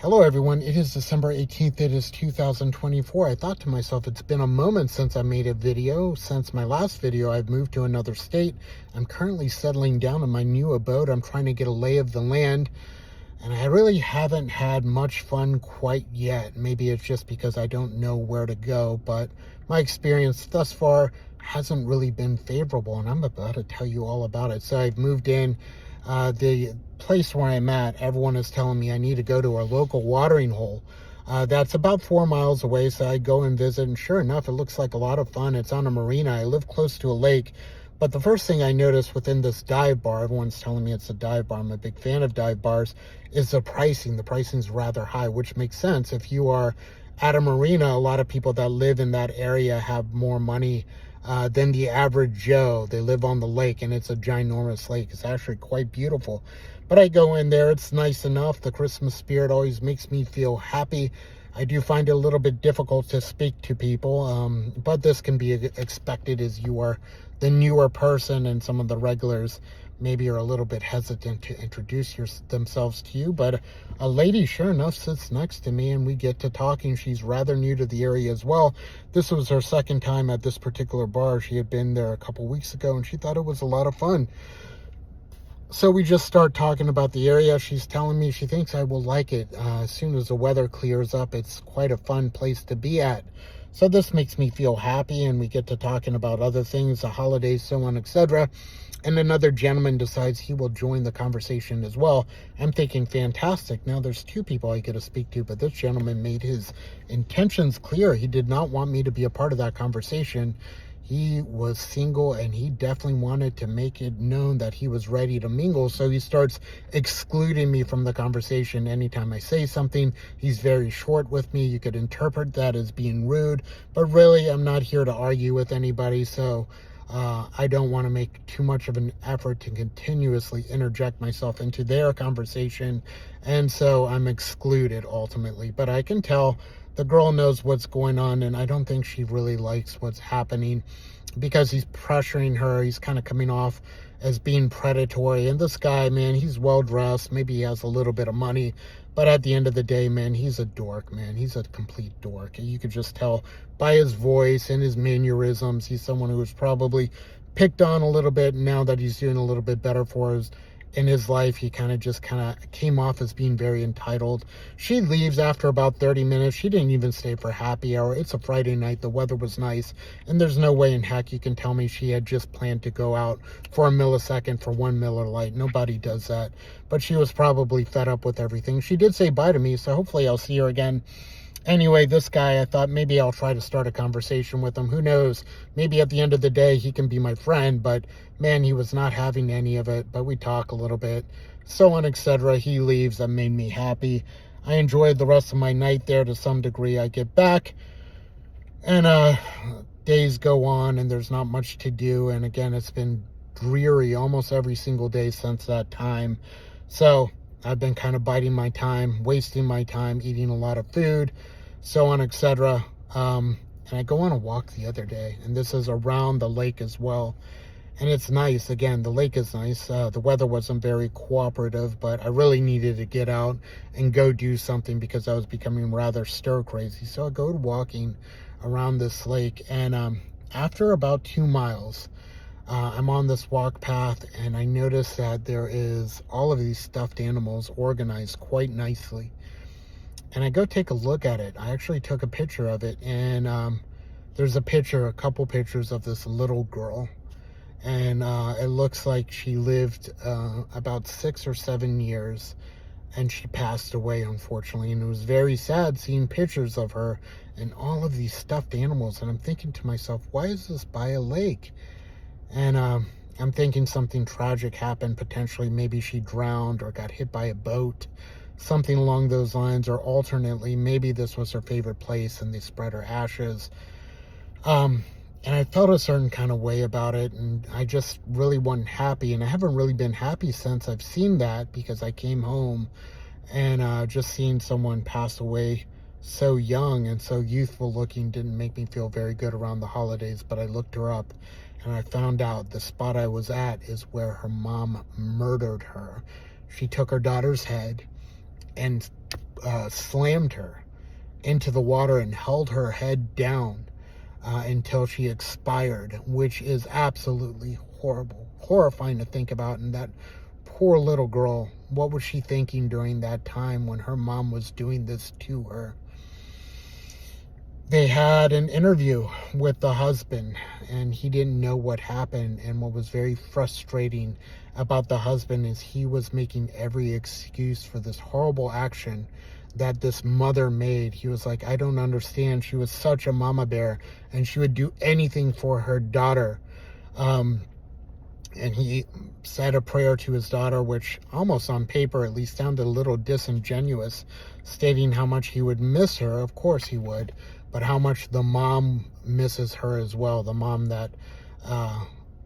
Hello everyone, it is December 18th, it is 2024. I thought to myself, it's been a moment since I made a video. Since my last video, I've moved to another state. I'm currently settling down in my new abode. I'm trying to get a lay of the land, and I really haven't had much fun quite yet. Maybe it's just because I don't know where to go, but my experience thus far hasn't really been favorable, and I'm about to tell you all about it. So I've moved in. The place where I'm at, everyone is telling me I need to go to a local watering hole. That's about 4 miles away, so I go and visit, and sure enough, it looks like a lot of fun. It's on a marina. I live close to a lake, but the first thing I noticed within this dive bar, everyone's telling me it's a dive bar, I'm a big fan of dive bars, is the pricing. The pricing is rather high, which makes sense. If you are at a marina, a lot of people that live in that area have more money than the average Joe. They live on the lake, and it's a ginormous lake. It's actually quite beautiful. But I go in there, it's nice enough. The Christmas spirit always makes me feel happy. I do find it a little bit difficult to speak to people, but this can be expected as you are the newer person, and some of the regulars maybe are a little bit hesitant to introduce themselves to you. But a lady, sure enough, sits next to me, and we get to talking. She's rather new to the area as well. This was her second time at this particular bar. She had been there a couple weeks ago, and she thought it was a lot of fun. So we just start talking about the area. She's telling me she thinks I will like it. As soon as the weather clears up, it's quite a fun place to be at. So this makes me feel happy, and we get to talking about other things, the holidays, so on, etc. And another gentleman decides he will join the conversation as well. I'm thinking, fantastic. Now there's two people I get to speak to, but this gentleman made his intentions clear. He did not want me to be a part of that conversation. He was single, and he definitely wanted to make it known that he was ready to mingle. So he starts excluding me from the conversation. Anytime I say something, he's very short with me. You could interpret that as being rude, but really, I'm not here to argue with anybody. So I don't want to make too much of an effort to continuously interject myself into their conversation. And so I'm excluded ultimately. But I can tell the girl knows what's going on, and I don't think she really likes what's happening, because he's pressuring her. He's kind of coming off as being predatory. And this guy, man, he's well dressed. Maybe he has a little bit of money, but at the end of the day, man, he's a dork, man. He's a complete dork. And you could just tell by his voice and his mannerisms, he's someone who was probably picked on a little bit. And now that he's doing a little bit better in his life, he kind of came off as being very entitled. She leaves after about 30 minutes. She didn't even stay for happy hour. It's a Friday night. The weather was nice, and there's no way in heck you can tell me she had just planned to go out for a millisecond for one Miller Lite. Nobody does that. But she was probably fed up with everything. She did say bye to me, so hopefully I'll see her again. Anyway, this guy, I thought maybe I'll try to start a conversation with him. Who knows? Maybe at the end of the day, he can be my friend. But man, he was not having any of it. But we talk a little bit, so on, etc. He leaves. That made me happy. I enjoyed the rest of my night there to some degree. I get back, and days go on, and there's not much to do. And again, it's been dreary almost every single day since that time. So I've been kind of biding my time, wasting my time, eating a lot of food, so on, etc. And I go on a walk the other day, and this is around the lake as well. And it's nice. Again, the lake is nice. The weather wasn't very cooperative, but I really needed to get out and go do something because I was becoming rather stir crazy. So I go walking around this lake, and after about 2 miles, I'm on this walk path, and I notice that there is all of these stuffed animals organized quite nicely. And I go take a look at it. I actually took a picture of it, and there's a couple pictures of this little girl. And it looks like she lived about 6 or 7 years, and she passed away, unfortunately. And it was very sad seeing pictures of her and all of these stuffed animals. And I'm thinking to myself, why is this by a lake? And I'm thinking something tragic happened, potentially. Maybe she drowned or got hit by a boat, something along those lines. Or alternately, maybe this was her favorite place and they spread her ashes. And I felt a certain kind of way about it, and I just really wasn't happy. And I haven't really been happy since I've seen that, because I came home and just seeing someone pass away so young and so youthful looking didn't make me feel very good around the holidays. But I looked her up, and I found out the spot I was at is where her mom murdered her. She took her daughter's head and slammed her into the water and held her head down until she expired, which is absolutely horrible, horrifying to think about. And that poor little girl, what was she thinking during that time when her mom was doing this to her? They had an interview with the husband, and he didn't know what happened. And what was very frustrating about the husband is he was making every excuse for this horrible action that this mother made. He was like, I don't understand. She was such a mama bear, and she would do anything for her daughter. And he said a prayer to his daughter, which almost on paper at least sounded a little disingenuous, stating how much he would miss her. Of course he would, but how much the mom misses her as well. The mom that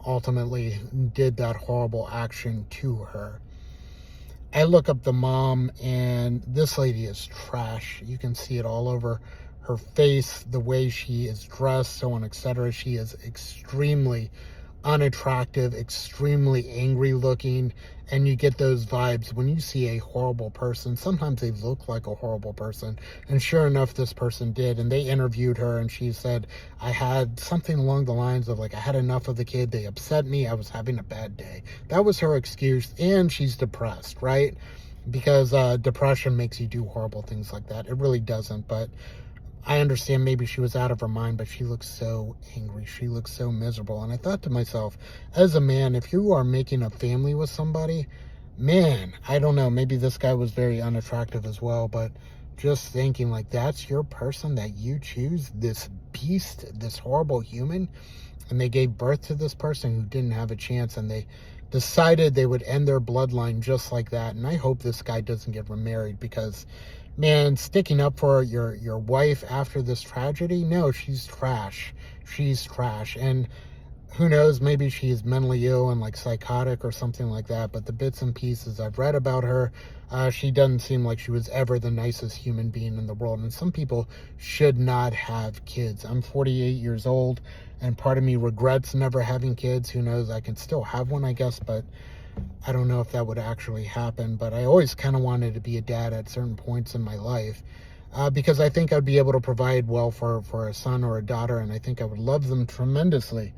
ultimately did that horrible action to her. I look up the mom, and this lady is trash. You can see it all over her face, the way she is dressed, so on, etc. She is extremely unattractive, extremely angry looking, and you get those vibes when you see a horrible person. Sometimes they look like a horrible person, and sure enough, this person did. And they interviewed her, and she said, I had something along the lines of like, I had enough of the kid, they upset me, I was having a bad day. That was her excuse. And she's depressed, right? Because depression makes you do horrible things like that. It really doesn't, but I understand maybe she was out of her mind, but she looks so angry. She looks so miserable. And I thought to myself, as a man, if you are making a family with somebody, man, I don't know, maybe this guy was very unattractive as well, but just thinking like, that's your person that you choose, this beast, this horrible human, and they gave birth to this person who didn't have a chance, and they decided they would end their bloodline just like that. And I hope this guy doesn't get remarried, because man, sticking up for your wife after this tragedy, no, she's trash. She's trash. And who knows, maybe she's mentally ill and like psychotic or something like that. But the bits and pieces I've read about her, she doesn't seem like she was ever the nicest human being in the world. And some people should not have kids. I'm 48 years old, and part of me regrets never having kids. Who knows, I can still have one, I guess, but I don't know if that would actually happen. But I always kind of wanted to be a dad at certain points in my life, because I think I'd be able to provide well for a son or a daughter, and I think I would love them tremendously.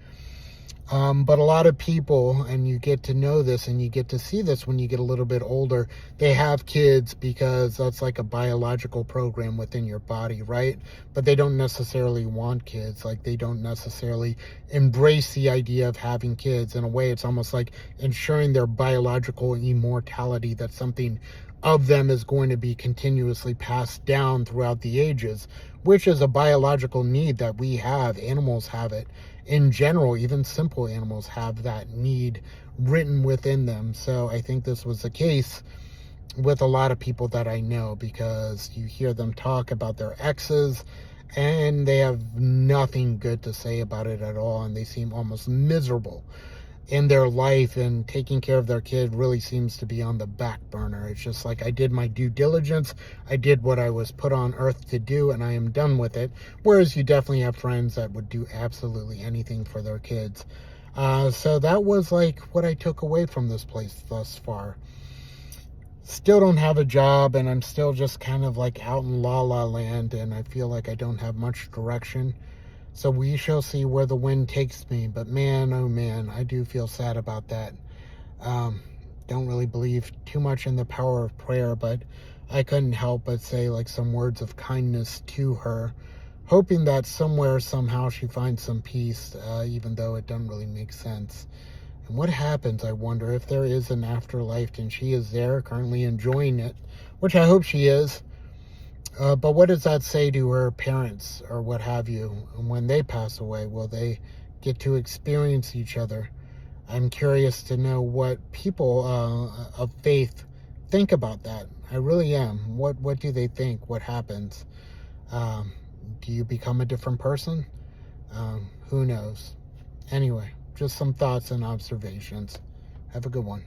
But a lot of people, and you get to know this and you get to see this when you get a little bit older, they have kids because that's like a biological program within your body, right? But they don't necessarily want kids. Like, they don't necessarily embrace the idea of having kids. In a way, it's almost like ensuring their biological immortality, that something of them is going to be continuously passed down throughout the ages, which is a biological need that we have. Animals have it. In general, even simple animals have that need written within them. So I think this was the case with a lot of people that I know, because you hear them talk about their exes and they have nothing good to say about it at all, and they seem almost miserable in their life, and taking care of their kid really seems to be on the back burner. It's just like, I did my due diligence, I did what I was put on earth to do, and I am done with it. Whereas you definitely have friends that would do absolutely anything for their kids. So that was like what I took away from this place thus far. Still don't have a job, and I'm still just kind of like out in la la land, and I feel like I don't have much direction. So we shall see where the wind takes me. But man, oh man, I do feel sad about that. Don't really believe too much in the power of prayer, but I couldn't help but say like some words of kindness to her, hoping that somewhere, somehow she finds some peace, even though it doesn't really make sense. And what happens, I wonder, if there is an afterlife and she is there currently enjoying it, which I hope she is. But what does that say to her parents or what have you? And when they pass away, will they get to experience each other? I'm curious to know what people of faith think about that. I really am. What do they think? What happens? Do you become a different person? Who knows? Anyway, just some thoughts and observations. Have a good one.